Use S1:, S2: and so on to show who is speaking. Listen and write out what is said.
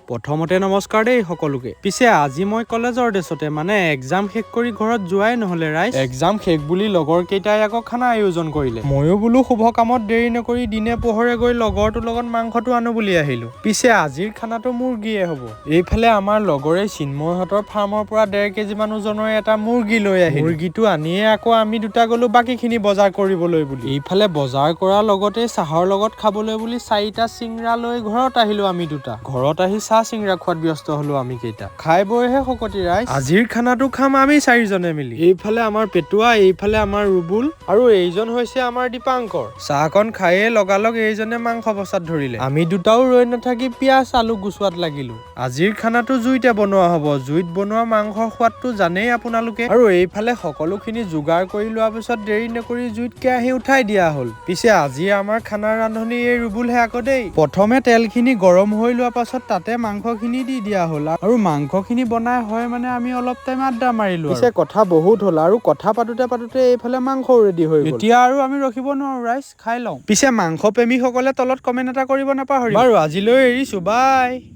S1: প্ৰথমতে নমস্কাৰ দেই সকলোকে। পিছে আজি মই কলেজৰ ড্ৰেছতে মানে এক্সাম শেষ কৰি ঘৰত যোৱাই নহলে ৰাইজ। এক্সাম শেষ বুলি লগৰ কেইটাই আকৌ খানা আয়োজন কৰিলে। ময়ো বোলো শুভ কামত দেৰি নকৰি দিনে পোহৰে গৈ লগৰটোৰ লগত মাংসটো আনো বুলি আহিলো। পিছে আজিৰ খানাটো মুৰ্গীয়ে হ'ব। এইফালে আমাৰ লগৰে চিন্ময়হঁতৰ ফাৰ্মৰ পৰা 1.5 কেজি মান ওজনৰ এটা মুৰ্গী লৈ আহিল। মুৰ্গীটো আনিয়ে আকৌ আমি দুটা গলো বাকীখিনি বজাৰ কৰিবলৈ বুলি। এইফালে বজাৰ কৰাৰ লগতে চাহৰ লগত খাবলৈ বুলি 4টা চিংৰা লৈ ঘৰত আহিলো আমি দুটা। ঘৰত আহি চাহ চিংৰা খোৱাত ব্যস্ত হলো আমি কেইটা। খাই বৈহে শকতি ৰাইজ। আজিৰ খানাটো খাম আমি 4জনে মিলি। এইফালে আমাৰ পেটুৱা, এইফালে আমাৰ ৰুবুল আৰু এইজন হৈছে আমাৰ দীপাংকৰ। চাহকণ খায়ে লগালগ এইজনে মাংস বচাত ধৰিলে। আমি দুটাও ৰৈ নাথাকি পিয়াজ আলু গুচোৱাত লাগিলো। আজিৰ খানাটো জুইতে বনোৱা হ'ব। জুইত বনোৱা মাংসৰ সোৱাদটো জানেই আপোনালোকে। আৰু এইফালে সকলোখিনি যোগাৰ কৰি লোৱাৰ পিছত দেৰি নকৰি জুইত কেৰাহী উঠাই দিয়া হ'ল। পিছে আজি আমাৰ খানাৰ ৰান্ধনি এই ৰুবুলহে আকৌ দেই। প্ৰথমে তেলখিনি গৰম হৈ লোৱাৰ পাছত তাতে মাংসখিনি দি দিয়া হ'ল আৰু মাংসখিনি বনাই হয় মানে আমি অলপ টাইম আড্ডা মাৰিলো। পিছে কথা বহুত হ'ল আৰু কথা পাতোতে এইফালে মাংসও ৰেডি হৈ গ'ল। এতিয়া আৰু আমি ৰখিব নোৱাৰো ৰাইজ, খাই লওঁ। পিছে মাংস প্ৰেমীসকলে তলত কমেণ্ট এটা কৰিব নাপাহৰিব। বাৰু আজিলৈ এৰিছো, বাই।